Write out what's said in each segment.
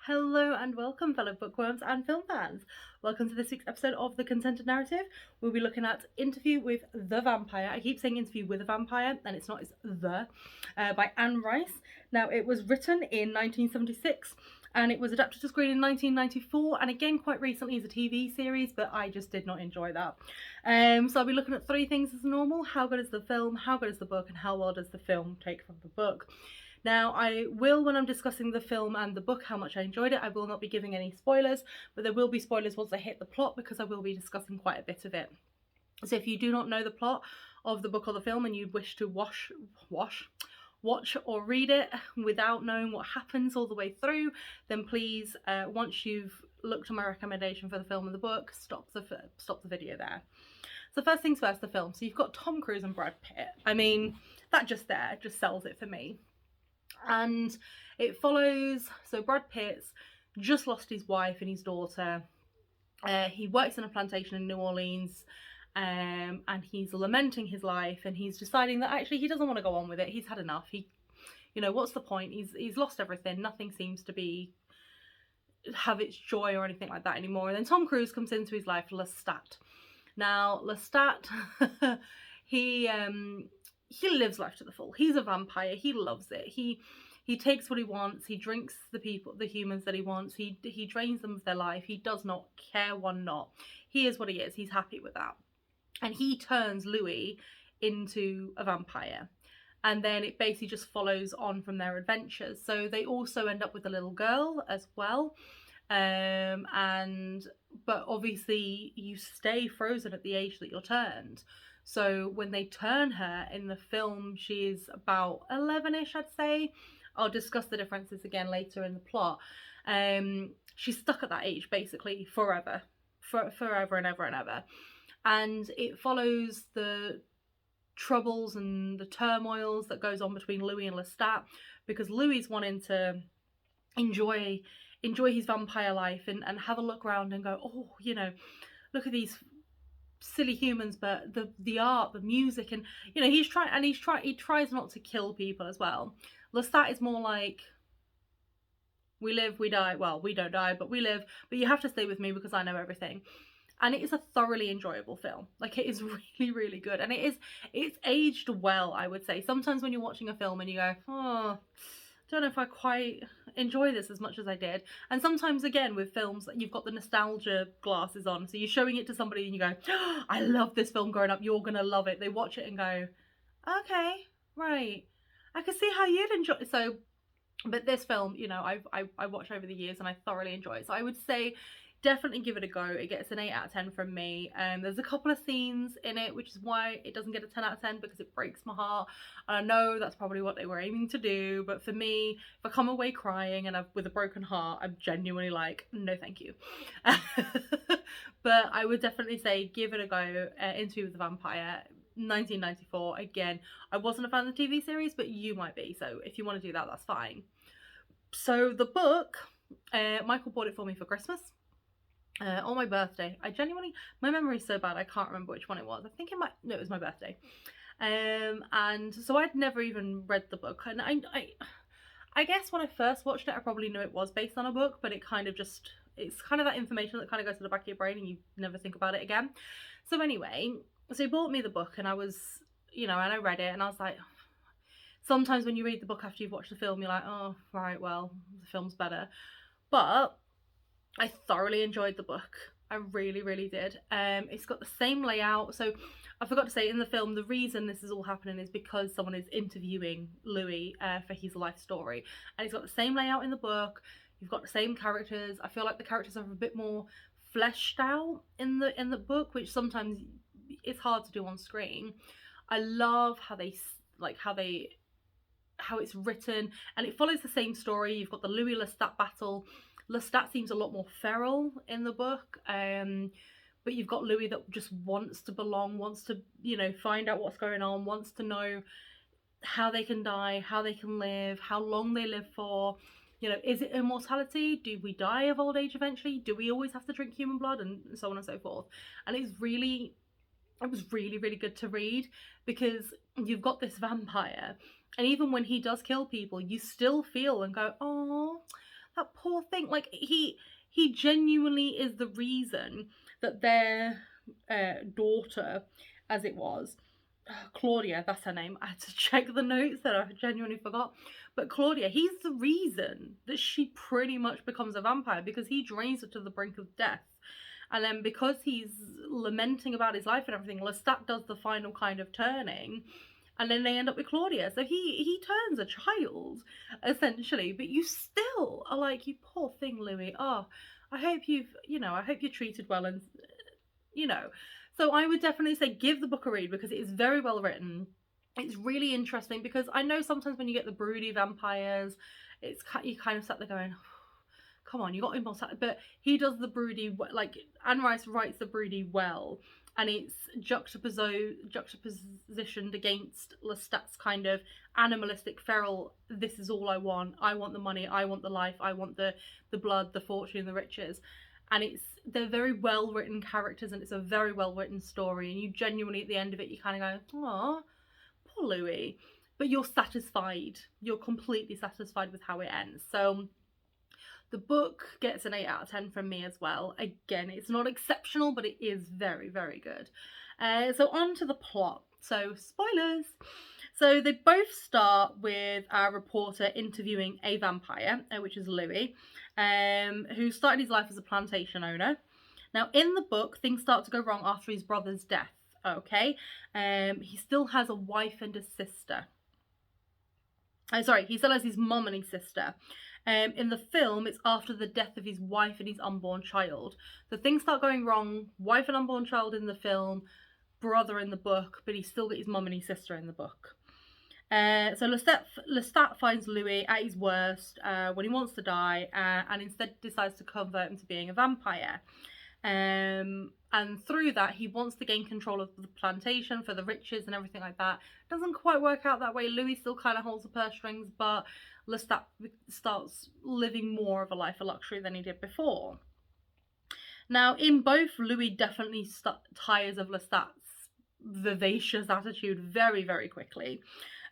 Hello and welcome, fellow bookworms and film fans. Welcome to this week's episode of The Contented Narrative. We'll be looking at Interview with the Vampire. I keep saying Interview with a Vampire, and it's not, it's by Anne Rice. Now, it was written in 1976, and it was adapted to screen in 1994, and again, quite recently as a TV series, but I just did not enjoy that. So I'll be looking at three things as normal. How good is the film, how good is the book, and how well does the film take from the book? Now, I will, when I'm discussing the film and the book, how much I enjoyed it, I will not be giving any spoilers, but there will be spoilers once I hit the plot because I will be discussing quite a bit of it. So if you do not know the plot of the book or the film and you wish to watch or read it without knowing what happens all the way through, then please, once you've looked at my recommendation for the film and the book, stop the video there. So first things first, the film. So you've got Tom Cruise and Brad Pitt. I mean, that just sells it for me. And it follows, so Brad Pitt's just lost his wife and his daughter. He works in a plantation in New Orleans, and he's lamenting his life, and he's deciding that actually he doesn't want to go on with it. He's had enough. What's the point? He's lost everything. Nothing seems to have its joy or anything like that anymore. And then Tom Cruise comes into his life, Lestat. Now, Lestat, he lives life to the full. He's a vampire. He loves it. He takes what he wants. He drinks the humans that he wants. He drains them of their life. He does not care one knot. He is what he is. He's happy with that. And he turns Louis into a vampire. And then it basically just follows on from their adventures. So they also end up with a little girl as well. But obviously you stay frozen at the age that you're turned. So when they turn her in the film, she's about 11-ish, I'd say. I'll discuss the differences again later in the plot. She's stuck at that age basically forever and ever and ever. And it follows the troubles and the turmoils that goes on between Louis and Lestat, because Louis wanting to enjoy his vampire life and have a look around and go, oh, look at these silly humans, but the art, the music, and he tries not to kill people as well. Lestat is more like, we live, we die. Well, we don't die, but we live, but you have to stay with me because I know everything. And it is a thoroughly enjoyable film. Like, it is really, really good. And it's aged well, I would say. Sometimes when you're watching a film and you go, oh, don't know if I quite enjoy this as much as I did. And sometimes, again, with films, you've got the nostalgia glasses on. So you're showing it to somebody and you go, oh, I love this film growing up. You're going to love it. They watch it and go, okay, right. I can see how you'd enjoy it. So, but this film, I watched over the years and I thoroughly enjoy it. So I would say definitely give it a go. It gets an 8 out of 10 from me. There's a couple of scenes in it, which is why it doesn't get a 10 out of 10, because it breaks my heart. And I know that's probably what they were aiming to do, but for me, if I come away crying and with a broken heart, I'm genuinely like, no thank you. But I would definitely say give it a go. Interview with the Vampire, 1994. Again, I wasn't a fan of the TV series, but you might be, so if you want to do that, that's fine. So the book, Michael bought it for me for Christmas. On my birthday. My memory is so bad I can't remember which one it was. I think it was my birthday. And so I'd never even read the book, and I guess when I first watched it I probably knew it was based on a book, but it's kind of that information that kind of goes to the back of your brain and you never think about it again. So anyway, so he bought me the book and I was, and I read it and I was like, sometimes when you read the book after you've watched the film, you're like, oh, right, well, the film's better. But I thoroughly enjoyed the book. I really, really did. It's got the same layout. So I forgot to say, in the film, the reason this is all happening is because someone is interviewing Louis for his life story. And it's got the same layout in the book. You've got the same characters. I feel like the characters are a bit more fleshed out in the book, which sometimes it's hard to do on screen. I love how it's written, and it follows the same story. You've got the Louis Lestat battle. Lestat seems a lot more feral in the book, but you've got Louis that just wants to belong, wants to, find out what's going on, wants to know how they can die, how they can live, how long they live for. Is it immortality? Do we die of old age eventually? Do we always have to drink human blood? And so on and so forth. And it was really, really good to read, because you've got this vampire, and even when he does kill people, you still feel and go, oh, that poor thing. Like, he genuinely is the reason that their daughter, as it was, Claudia, that's her name. I had to check the notes that I genuinely forgot. But Claudia, he's the reason that she pretty much becomes a vampire, because he drains her to the brink of death. And then because he's lamenting about his life and everything, Lestat does the final kind of turning. And then they end up with Claudia. So he turns a child, essentially. But you still are like, you poor thing, Louis. Oh, I hope I hope you're treated well. And, so I would definitely say give the book a read, because it is very well written. It's really interesting, because I know sometimes when you get the broody vampires, you kind of sat there going, come on, you got immortality. But he does the broody, like, Anne Rice writes the broody well, and it's juxtapositioned against Lestat's kind of animalistic, feral, this is all I want the money, I want the life, I want the blood, the fortune, the riches. And they're very well written characters, and it's a very well written story, and you genuinely at the end of it you kind of go, oh, poor Louis, but you're satisfied, you're completely satisfied with how it ends. So the book gets an 8 out of 10 from me as well. Again, it's not exceptional, but it is very, very good. So on to the plot. So spoilers. So they both start with our reporter interviewing a vampire, which is Louis, who started his life as a plantation owner. Now, in the book, things start to go wrong after his brother's death, okay? He still has a wife and a sister. He still has his mum and his sister. In the film, it's after the death of his wife and his unborn child. So things start going wrong. Wife and unborn child in the film, brother in the book, but he's still got his mum and his sister in the book. So Lestat finds Louis at his worst when he wants to die, and instead decides to convert him to being a vampire. And through that, he wants to gain control of the plantation for the riches and everything like that. Doesn't quite work out that way. Louis still kind of holds the purse strings, but Lestat starts living more of a life of luxury than he did before. Now, in both, Louis definitely tires of Lestat's vivacious attitude very, very quickly.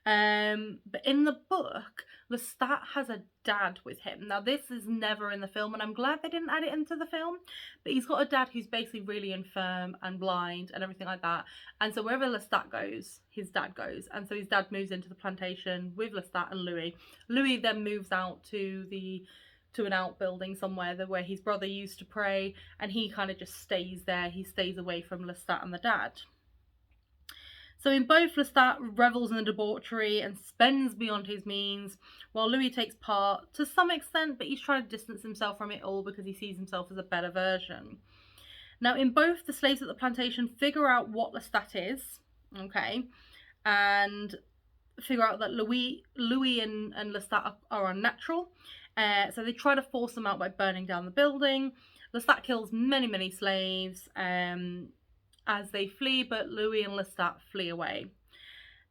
But in the book, Lestat has a dad with him. Now, this is never in the film, and I'm glad they didn't add it into the film, but he's got a dad who's basically really infirm and blind and everything like that. And so wherever Lestat goes, his dad goes. And so his dad moves into the plantation with Lestat and Louis. Louis then moves out to an outbuilding somewhere where his brother used to pray, and he kind of just stays there. He stays away from Lestat and the dad. So in both, Lestat revels in the debauchery and spends beyond his means, while Louis takes part to some extent, but he's trying to distance himself from it all because he sees himself as a better version. Now, in both, the slaves at the plantation figure out what Lestat is, okay, and figure out that Louis and Lestat are unnatural. So they try to force him out by burning down the building. Lestat kills many, many slaves as they flee, but Louis and Lestat flee away.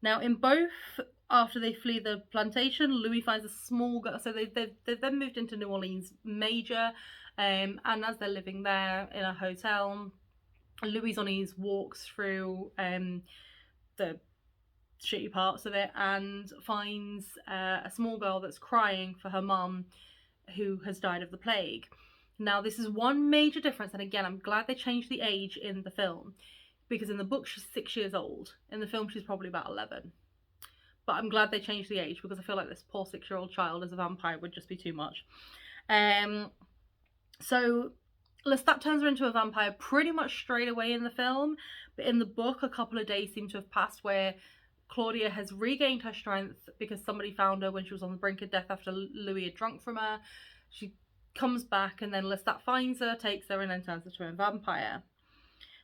Now, in both, after they flee the plantation, Louis finds a small girl. So they've then moved into New Orleans Major, and as they're living there in a hotel, Louis on his walks through the shitty parts of it and finds a small girl that's crying for her mum who has died of the plague. Now, this is one major difference, and again, I'm glad they changed the age in the film, because in the book she's 6 years old. In the film she's probably about 11. But I'm glad they changed the age, because I feel like this poor 6-year-old child as a vampire would just be too much. So Lestat turns her into a vampire pretty much straight away in the film, but in the book a couple of days seem to have passed where Claudia has regained her strength because somebody found her when she was on the brink of death after Louis had drunk from her. She comes back, and then Lestat finds her, takes her, and then turns her to a vampire.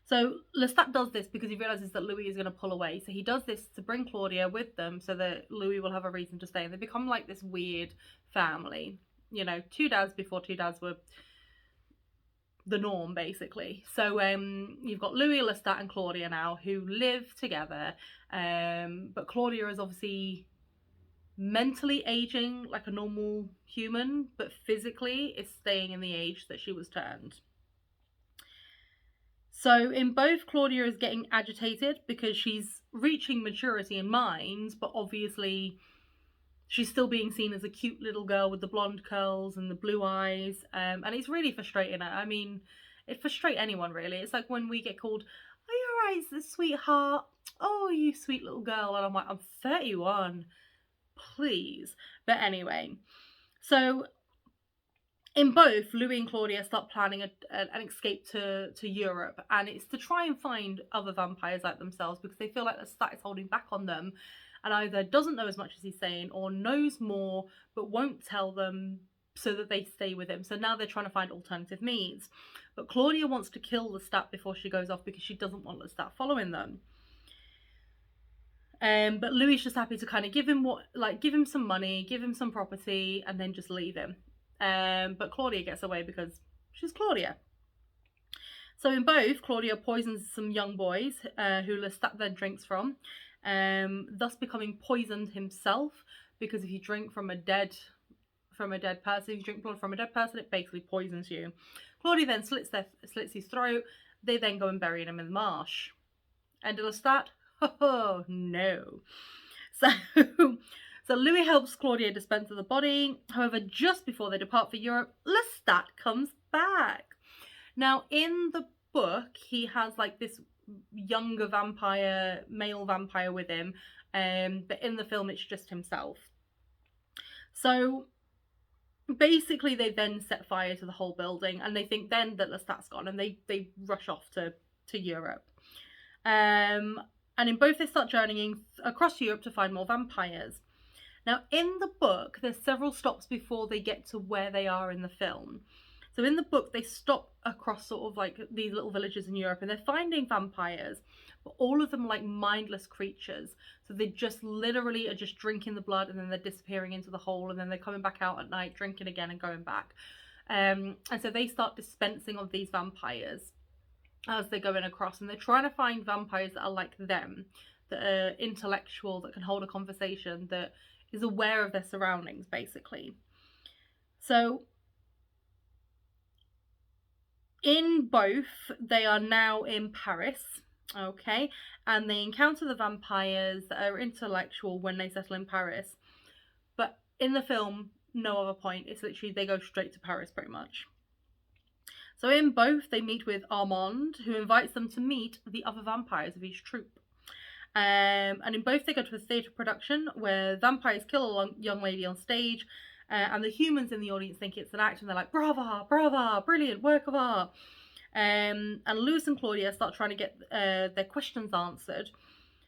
So Lestat does this because he realizes that Louis is going to pull away. So he does this to bring Claudia with them so that Louis will have a reason to stay. And they become like this weird family. You know, 2 dads before 2 dads were the norm, basically. So you've got Louis, Lestat, and Claudia now who live together. But Claudia is obviously mentally aging like a normal human, but physically is staying in the age that she was turned. So in both, Claudia is getting agitated because she's reaching maturity in mind, but obviously she's still being seen as a cute little girl with the blonde curls and the blue eyes, and it's really frustrating. I mean, it frustrates anyone really. It's like when we get called, "Are you alright, sweetheart? Oh, you sweet little girl," and I'm like, I'm 31, please. But anyway, so in both, Louis and Claudia start planning an escape to Europe, and it's to try and find other vampires like themselves because they feel like Lestat is holding back on them and either doesn't know as much as he's saying or knows more but won't tell them so that they stay with him. So now they're trying to find alternative means. But Claudia wants to kill Lestat before she goes off because she doesn't want Lestat following them. But Louis is just happy to kind of give him some money, give him some property, and then just leave him. But Claudia gets away because she's Claudia. So in both, Claudia poisons some young boys who Lestat then drinks from, thus becoming poisoned himself, because if you drink from a dead person, if you drink blood from a dead person, it basically poisons you. Claudia then slits his throat. They then go and bury him in the marsh. And Lestat? Oh no. So Louis helps Claudia dispense of the body. However, just before they depart for Europe, Lestat comes back. Now, in the book, he has like this younger male vampire with him, but in the film, it's just himself. So basically, they then set fire to the whole building, and they think then that Lestat's gone, and they rush off to Europe. And in both, they start journeying across Europe to find more vampires. Now, in the book, there's several stops before they get to where they are in the film. So in the book, they stop across sort of like these little villages in Europe, and they're finding vampires, but all of them are like mindless creatures. So they just literally are just drinking the blood, and then they're disappearing into the hole, and then they're coming back out at night, drinking again and going back. And so they start dispensing of these vampires as they're going across, and they're trying to find vampires that are like them, that are intellectual, that can hold a conversation, that is aware of their surroundings, basically. So in both, they are now in Paris, okay, and they encounter the vampires that are intellectual when they settle in Paris. But in the film, no other point. It's literally they go straight to Paris, pretty much. So in both, they meet with Armand, who invites them to meet the other vampires of each troupe. And in both, they go to a theatre production where vampires kill a young lady on stage, and the humans in the audience think it's an act, and they're like, brava, brava, brilliant work of art. And Louis and Claudia start trying to get their questions answered.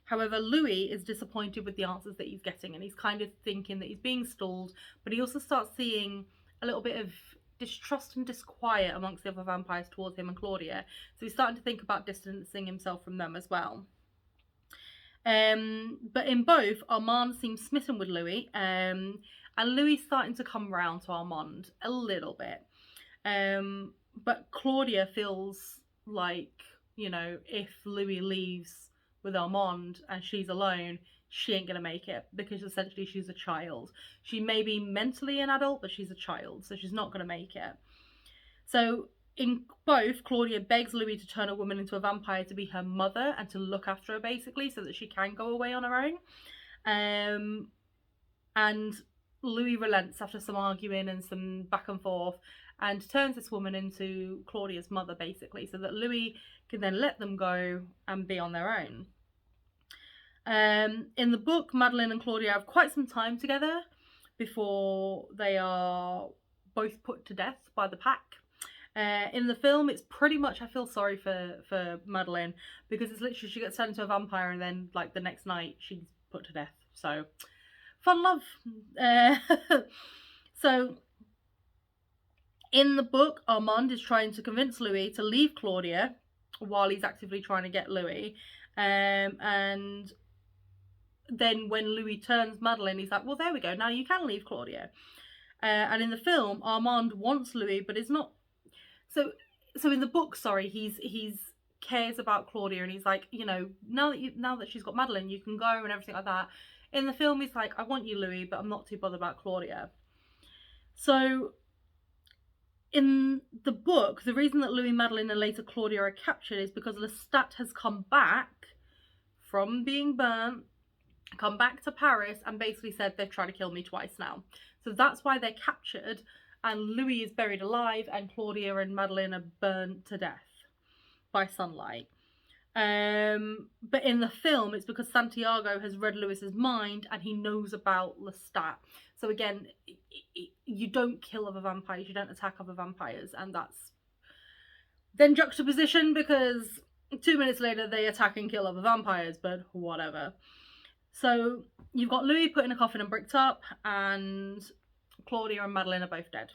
However, Louis is disappointed with the answers that he's getting, and he's kind of thinking that he's being stalled, but he also starts seeing a little bit of distrust and disquiet amongst the other vampires towards him and Claudia. So he's starting to think about distancing himself from them as well. But in both, Armand seems smitten with Louis, and Louis starting to come round to Armand a little bit. But Claudia feels like, you know, if Louis leaves with Armand and she's alone, she ain't gonna make it, because essentially she's a child. She may be mentally an adult, but she's a child, so she's not gonna make it. So in both, Claudia begs Louis to turn a woman into a vampire to be her mother and to look after her, basically, so that she can go away on her own. And Louis relents after some arguing and some back and forth, and turns this woman into Claudia's mother, basically, so that Louis can then let them go and be on their own. In the book, Madeleine and Claudia have quite some time together before they are both put to death by the pack. In the film, it's pretty much, I feel sorry for Madeleine, because it's literally she gets turned into a vampire and then like the next night she's put to death. So fun love. So in the book, Armand is trying to convince Louis to leave Claudia while he's actively trying to get Louis, and then when Louis turns Madeleine, he's like, well, there we go, now you can leave Claudia. And in the film, Armand wants Louis, but it's not. So in the book, sorry, he's cares about Claudia, and he's like, you know, now that she's got Madeleine, you can go and everything like that. In the film, he's like, I want you, Louis, but I'm not too bothered about Claudia. So in the book, the reason that Louis, Madeleine, and later Claudia are captured is because Lestat has come back from being burnt, come back to Paris and basically said they've tried to kill me twice now. So that's why they're captured, and Louis is buried alive, and Claudia and Madeleine are burnt to death by sunlight. But in the film, it's because Santiago has read Louis's mind and he knows about Lestat. So again, you don't kill other vampires, you don't attack other vampires, and that's then juxtaposition because 2 minutes later they attack and kill other vampires, but whatever. So you've got Louis put in a coffin and bricked up, and Claudia and Madeleine are both dead.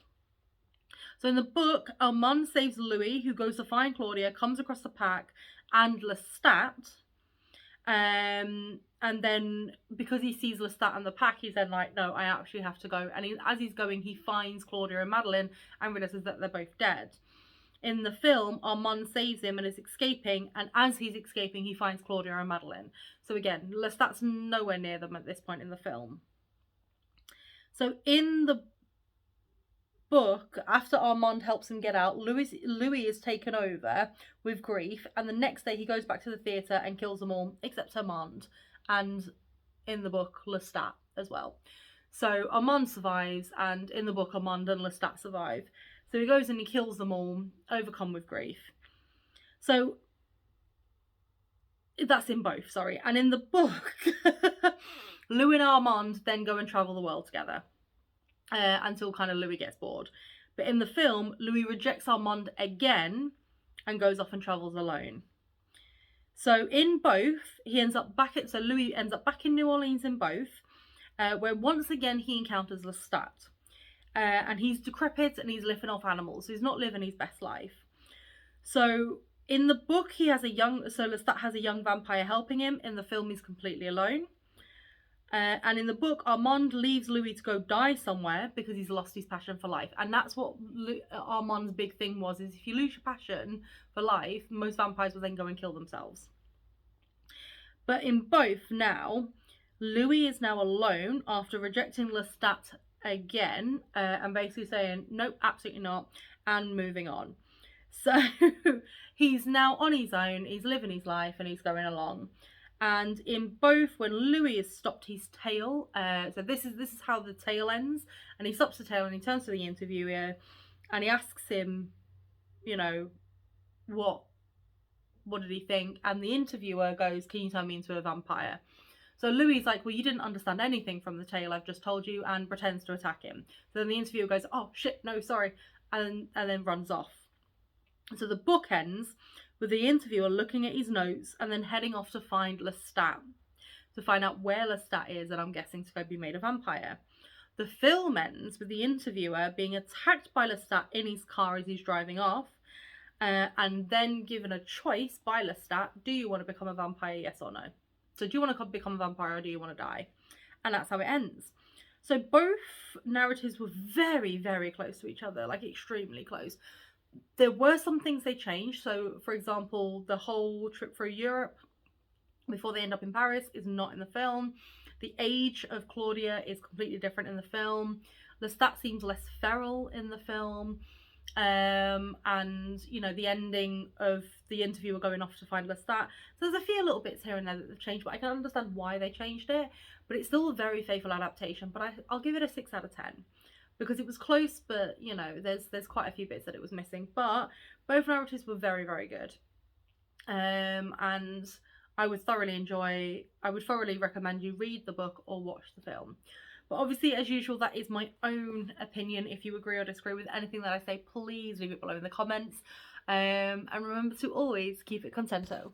So in the book, Armand saves Louis, who goes to find Claudia, comes across the pack and Lestat. And then because he sees Lestat and the pack, he's then like, no, I actually have to go. And as he's going, he finds Claudia and Madeleine and realizes that they're both dead. In the film, Armand saves him and is escaping, and as he's escaping, he finds Claudia and Madeleine. So again, Lestat's nowhere near them at this point in the film. So in the book, after Armand helps him get out, Louis is taken over with grief, and the next day he goes back to the theatre and kills them all except Armand, and in the book Lestat as well. So Armand survives, and in the book Armand and Lestat survive. So he goes and he kills them all, overcome with grief. So that's in both, sorry. And in the book, Louis and Armand then go and travel the world together until kind of Louis gets bored. But in the film, Louis rejects Armand again and goes off and travels alone. So in both, he ends up back at, so Louis ends up back in New Orleans in both, where once again he encounters Lestat. And he's decrepit and he's living off animals. So he's not living his best life. So in the book, Lestat has a young vampire helping him. In the film, he's completely alone. And in the book, Armand leaves Louis to go die somewhere because he's lost his passion for life. And that's what Armand's big thing was, is if you lose your passion for life, most vampires will then go and kill themselves. But in both now, Louis is now alone after rejecting Lestat again and basically saying, nope, absolutely not, and moving on. So he's now on his own, he's living his life and he's going along. And in both, when Louis has stopped his tail, so this is how the tale ends, and he stops the tail and he turns to the interviewer and he asks him, you know, what did he think? And the interviewer goes, can you turn me into a vampire? So Louis is like, well, you didn't understand anything from the tale I've just told you, and pretends to attack him. So then the interviewer goes, oh shit, no, sorry, and then runs off. So the book ends with the interviewer looking at his notes and then heading off to find Lestat, to find out where Lestat is, and I'm guessing to go be made a vampire. The film ends with the interviewer being attacked by Lestat in his car as he's driving off, and then given a choice by Lestat, do you want to become a vampire, yes or no? So do you want to become a vampire or do you want to die? And that's how it ends. So both narratives were very, very close to each other, like extremely close. There were some things they changed. So, for example, the whole trip through Europe before they end up in Paris is not in the film. The age of Claudia is completely different in the film. Lestat seems less feral in the film. And, you know, the ending of the interviewer going off to find Lestat. So there's a few little bits here and there that have changed, but I can understand why they changed it. But it's still a very faithful adaptation. But I'll give it a 6 out of 10. Because it was close, but, you know, there's quite a few bits that it was missing. But both narratives were very, very good. And I would thoroughly recommend you read the book or watch the film. But obviously, as usual, that is my own opinion. If you agree or disagree with anything that I say, please leave it below in the comments. And remember to always keep it contento.